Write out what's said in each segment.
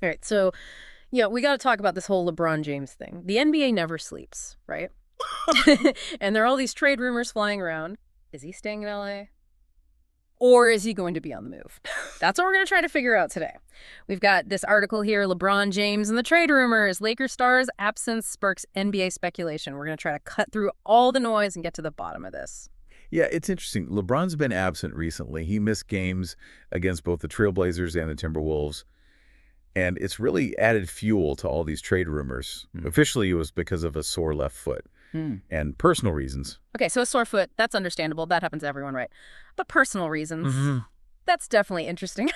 All right, so, we got to talk about this whole LeBron James thing. The NBA never sleeps, right? And there are all these trade rumors flying around. Is he staying in LA? Or is he going to be on the move? That's what we're going to try to figure out today. We've got this article here, LeBron James and the trade rumors. Lakers star's absence sparks NBA speculation. We're going to try to cut through all the noise and get to the bottom of this. Yeah, it's interesting. LeBron's been absent recently. He missed games against both the Trailblazers and the Timberwolves. And it's really added fuel to all these trade rumors. Officially, it was because of a sore left foot and personal reasons. Okay, so a sore foot, that's understandable. That happens to everyone, right? But personal reasons, that's definitely interesting.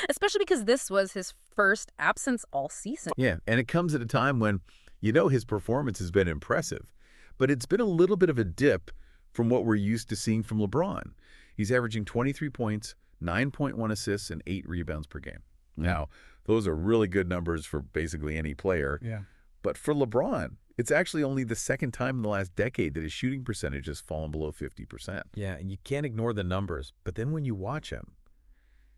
Especially because this was his first absence all season. Yeah, and it comes at a time when, his performance has been impressive. But it's been a little bit of a dip from what we're used to seeing from LeBron. He's averaging 23 points, 9.1 assists, and 8 rebounds per game. Now, those are really good numbers for basically any player. Yeah. But for LeBron, it's actually only the second time in the last decade that his shooting percentage has fallen below 50%. Yeah, and you can't ignore the numbers. But then when you watch him,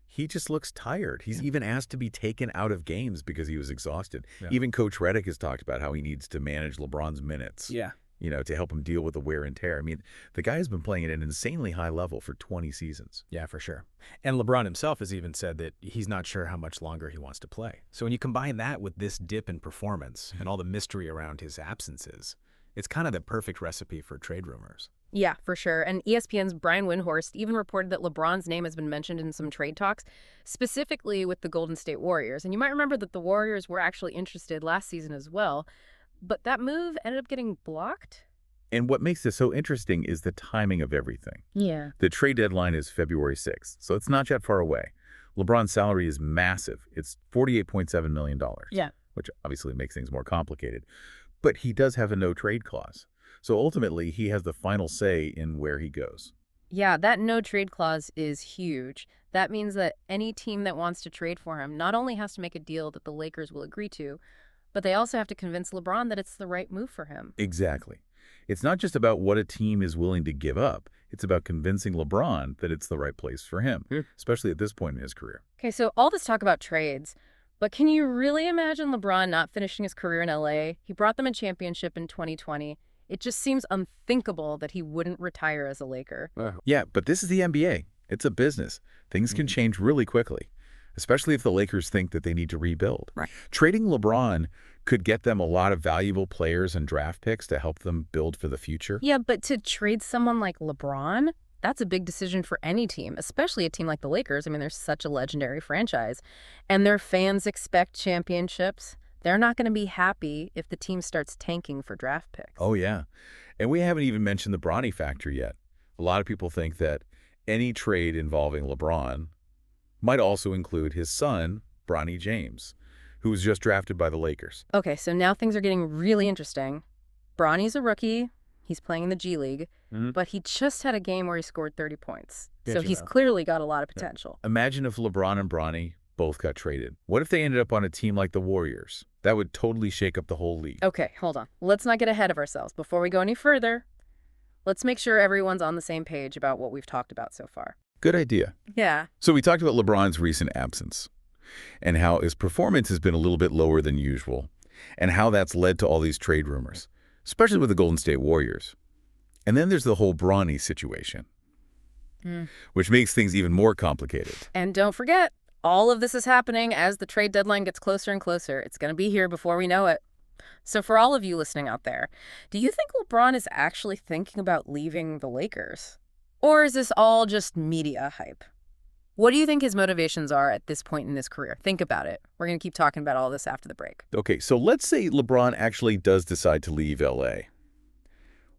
he just looks tired. He's even asked to be taken out of games because he was exhausted. Yeah. Even Coach Redick has talked about how he needs to manage LeBron's minutes. Yeah. To help him deal with the wear and tear. I mean, the guy has been playing at an insanely high level for 20 seasons. Yeah, for sure. And LeBron himself has even said that he's not sure how much longer he wants to play. So when you combine that with this dip in performance and all the mystery around his absences, it's kind of the perfect recipe for trade rumors. Yeah, for sure. And ESPN's Brian Windhorst even reported that LeBron's name has been mentioned in some trade talks, specifically with the Golden State Warriors. And you might remember that the Warriors were actually interested last season as well. But that move ended up getting blocked. And what makes this so interesting is the timing of everything. Yeah. The trade deadline is February 6th, so it's not that far away. LeBron's salary is massive. It's $48.7 million, which obviously makes things more complicated. But he does have a no-trade clause. So ultimately, he has the final say in where he goes. Yeah, that no-trade clause is huge. That means that any team that wants to trade for him not only has to make a deal that the Lakers will agree to, but they also have to convince LeBron that it's the right move for him. Exactly. It's not just about what a team is willing to give up. It's about convincing LeBron that it's the right place for him, especially at this point in his career. Okay, so all this talk about trades, but can you really imagine LeBron not finishing his career in LA? He brought them a championship in 2020. It just seems unthinkable that he wouldn't retire as a Laker. Yeah, but this is the NBA. It's a business. Things can change really quickly, especially if the Lakers think that they need to rebuild. Right. Trading LeBron could get them a lot of valuable players and draft picks to help them build for the future. Yeah, but to trade someone like LeBron, that's a big decision for any team, especially a team like the Lakers. I mean, they're such a legendary franchise, and their fans expect championships. They're not going to be happy if the team starts tanking for draft picks. Oh, yeah. And we haven't even mentioned the Bronny factor yet. A lot of people think that any trade involving LeBron might also include his son, BronnyJames, who was just drafted by the Lakers. Okay, so now things are getting really interesting. Bronny's a rookie. He's playing in the G League, but he just had a game where he scored 30 points. So he's clearly got a lot of potential. Imagine if LeBron and Bronny both got traded. What if they ended up on a team like the Warriors? That would totally shake up the whole league. Okay, hold on. Let's not get ahead of ourselves. Before we go any further, let's make sure everyone's on the same page about what we've talked about so far. Good idea. Yeah. So we talked about LeBron's recent absence and how his performance has been a little bit lower than usual and how that's led to all these trade rumors, especially with the Golden State Warriors. And then there's the whole Bronny situation, which makes things even more complicated. And don't forget, all of this is happening as the trade deadline gets closer and closer. It's going to be here before we know it. So for all of you listening out there, do you think LeBron is actually thinking about leaving the Lakers? Or is this all just media hype? What do you think his motivations are at this point in his career? Think about it. We're going to keep talking about all this after the break. Okay, so let's say LeBron actually does decide to leave LA.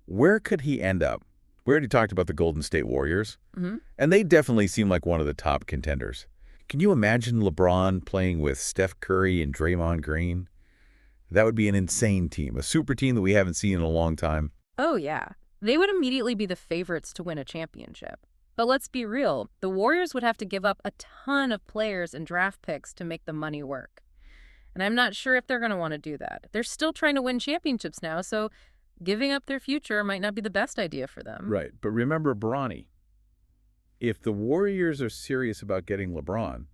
Where could he end up? We already talked about the Golden State Warriors, and they definitely seem like one of the top contenders. Can you imagine LeBron playing with Steph Curry and Draymond Green? That would be an insane team, a super team that we haven't seen in a long time. Oh, yeah. They would immediately be the favorites to win a championship. But let's be real, the Warriors would have to give up a ton of players and draft picks to make the money work. And I'm not sure if they're going to want to do that. They're still trying to win championships now, so giving up their future might not be the best idea for them. Right, but remember Bronny. If the Warriors are serious about getting LeBron,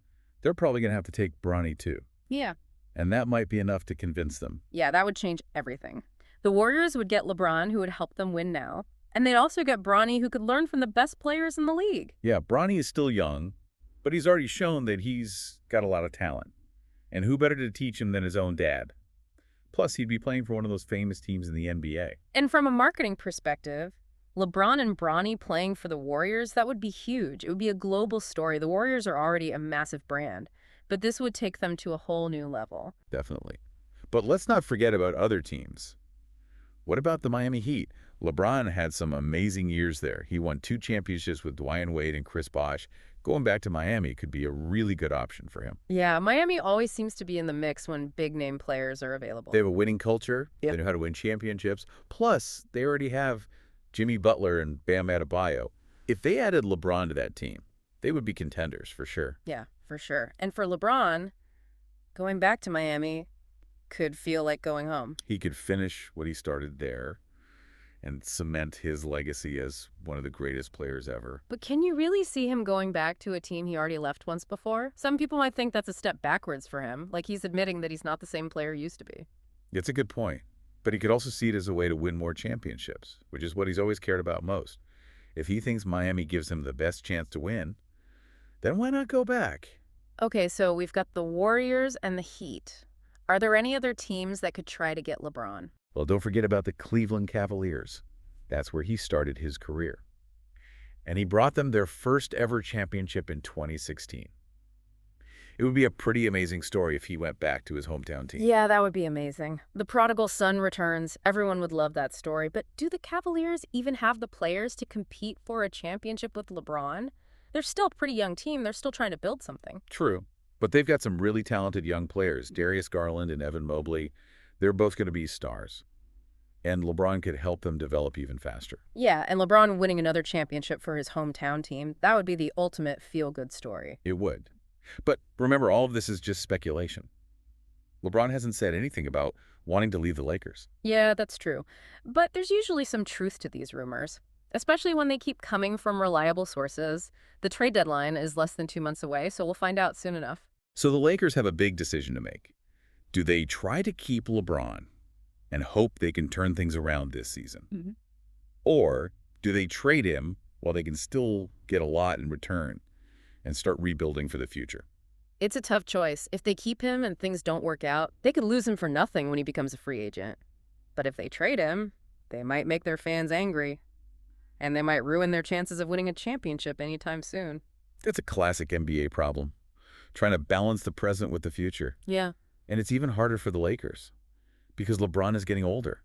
they're probably going to have to take Bronny too. Yeah. And that might be enough to convince them. Yeah, that would change everything. The Warriors would get LeBron, who would help them win now. And they'd also get Bronny, who could learn from the best players in the league. Yeah, Bronny is still young, but he's already shown that he's got a lot of talent. And who better to teach him than his own dad? Plus, he'd be playing for one of those famous teams in the NBA. And from a marketing perspective, LeBron and Bronny playing for the Warriors, that would be huge. It would be a global story. The Warriors are already a massive brand, but this would take them to a whole new level. Definitely. But let's not forget about other teams. What about the Miami Heat? LeBron had some amazing years there. He won 2 championships with Dwyane Wade and Chris Bosh. Going back to Miami could be a really good option for him. Yeah, Miami always seems to be in the mix when big-name players are available. They have a winning culture. Yep. They know how to win championships. Plus, they already have Jimmy Butler and Bam Adebayo. If they added LeBron to that team, they would be contenders for sure. Yeah, for sure. And for LeBron, going back to Miami could feel like going home. He could finish what he started there and cement his legacy as one of the greatest players ever. But can you really see him going back to a team he already left once before? Some people might think that's a step backwards for him, like he's admitting that he's not the same player he used to be. It's a good point. But he could also see it as a way to win more championships, which is what he's always cared about most. If he thinks Miami gives him the best chance to win, then why not go back? Okay, so we've got the Warriors and the Heat. Are there any other teams that could try to get LeBron? Well, don't forget about the Cleveland Cavaliers. That's where he started his career. And he brought them their first ever championship in 2016. It would be a pretty amazing story if he went back to his hometown team. Yeah, that would be amazing. The prodigal son returns. Everyone would love that story. But do the Cavaliers even have the players to compete for a championship with LeBron? They're still a pretty young team. They're still trying to build something. True. But they've got some really talented young players, Darius Garland and Evan Mobley. They're both going to be stars. And LeBron could help them develop even faster. Yeah, and LeBron winning another championship for his hometown team, that would be the ultimate feel-good story. It would. But remember, all of this is just speculation. LeBron hasn't said anything about wanting to leave the Lakers. Yeah, that's true. But there's usually some truth to these rumors, especially when they keep coming from reliable sources. The trade deadline is less than 2 months away, so we'll find out soon enough. So the Lakers have a big decision to make. Do they try to keep LeBron and hope they can turn things around this season? Or do they trade him while they can still get a lot in return and start rebuilding for the future? It's a tough choice. If they keep him and things don't work out, they could lose him for nothing when he becomes a free agent. But if they trade him, they might make their fans angry. And they might ruin their chances of winning a championship anytime soon. That's a classic NBA problem, trying to balance the present with the future. Yeah. And it's even harder for the Lakers because LeBron is getting older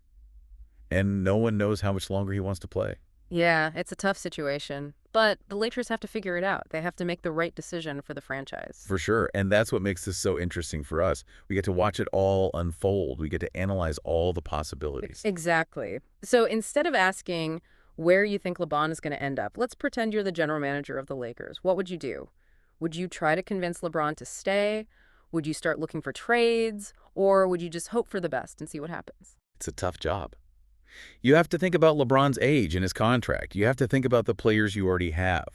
and no one knows how much longer he wants to play. Yeah, it's a tough situation. But the Lakers have to figure it out. They have to make the right decision for the franchise. For sure. And that's what makes this so interesting for us. We get to watch it all unfold. We get to analyze all the possibilities. Exactly. So instead of asking where you think LeBron is going to end up, let's pretend you're the general manager of the Lakers. What would you do? Would you try to convince LeBron to stay? Would you start looking for trades? Or would you just hope for the best and see what happens? It's a tough job. You have to think about LeBron's age and his contract. You have to think about the players you already have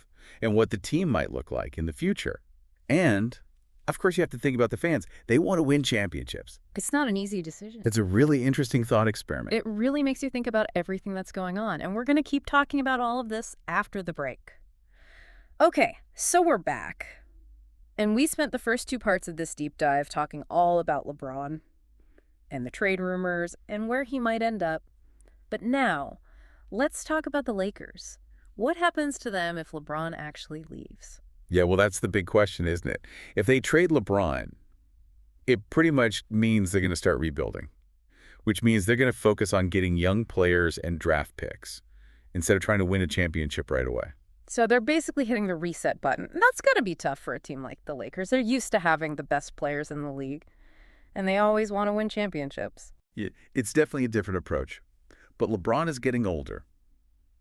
and what the team might look like in the future. And, of course, you have to think about the fans. They want to win championships. It's not an easy decision. It's a really interesting thought experiment. It really makes you think about everything that's going on. And we're going to keep talking about all of this after the break. Okay, so we're back. And we spent the first 2 parts of this deep dive talking all about LeBron and the trade rumors and where he might end up. But now, let's talk about the Lakers. What happens to them if LeBron actually leaves? Yeah, well, that's the big question, isn't it? If they trade LeBron, it pretty much means they're going to start rebuilding, which means they're going to focus on getting young players and draft picks instead of trying to win a championship right away. So they're basically hitting the reset button. And that's going to be tough for a team like the Lakers. They're used to having the best players in the league, and they always want to win championships. Yeah, it's definitely a different approach. But LeBron is getting older,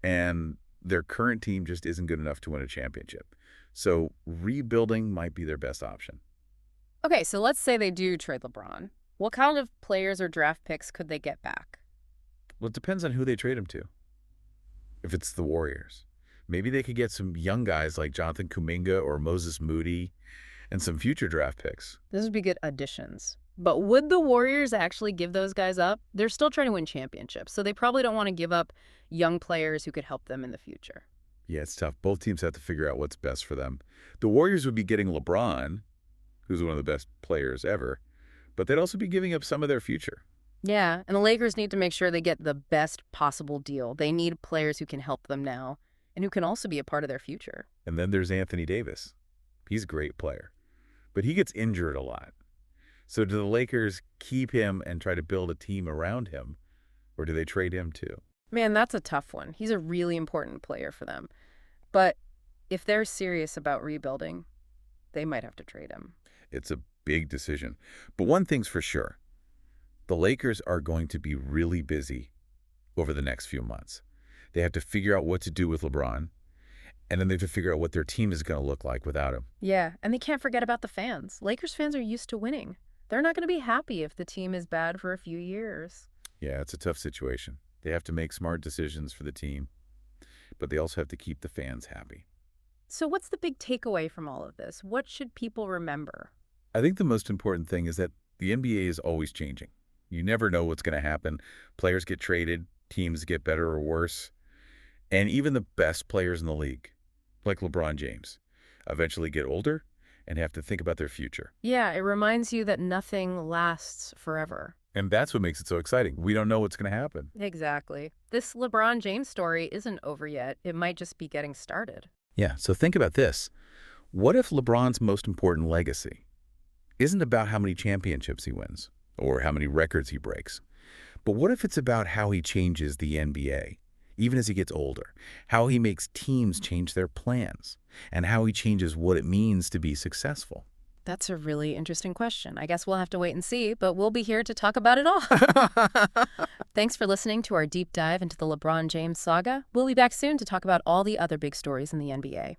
and their current team just isn't good enough to win a championship. So rebuilding might be their best option. Okay, so let's say they do trade LeBron. What kind of players or draft picks could they get back? Well, it depends on who they trade him to. If it's the Warriors, maybe they could get some young guys like Jonathan Kuminga or Moses Moody. And some future draft picks. This would be good additions. But would the Warriors actually give those guys up? They're still trying to win championships, so they probably don't want to give up young players who could help them in the future. Yeah, it's tough. Both teams have to figure out what's best for them. The Warriors would be getting LeBron, who's one of the best players ever, but they'd also be giving up some of their future. Yeah, and the Lakers need to make sure they get the best possible deal. They need players who can help them now and who can also be a part of their future. And then there's Anthony Davis. He's a great player, but he gets injured a lot. So do the Lakers keep him and try to build a team around him, or do they trade him too? Man, that's a tough one. He's a really important player for them. But if they're serious about rebuilding, they might have to trade him. It's a big decision. But one thing's for sure. The Lakers are going to be really busy over the next few months. They have to figure out what to do with LeBron, and then they have to figure out what their team is going to look like without him. Yeah, and they can't forget about the fans. Lakers fans are used to winning. They're not going to be happy if the team is bad for a few years. Yeah, it's a tough situation. They have to make smart decisions for the team, but they also have to keep the fans happy. So what's the big takeaway from all of this? What should people remember? I think the most important thing is that the NBA is always changing. You never know what's going to happen. Players get traded, teams get better or worse, and even the best players in the league, like LeBron James, eventually get older and have to think about their future. Yeah, it reminds you that nothing lasts forever. And that's what makes it so exciting. We don't know what's going to happen. Exactly. This LeBron James story isn't over yet. It might just be getting started. Yeah, so think about this. What if LeBron's most important legacy isn't about how many championships he wins or how many records he breaks, but what if it's about how he changes the NBA, even as he gets older, how he makes teams change their plans, and how he changes what it means to be successful? That's a really interesting question. I guess we'll have to wait and see, but we'll be here to talk about it all. Thanks for listening to our deep dive into the LeBron James saga. We'll be back soon to talk about all the other big stories in the NBA.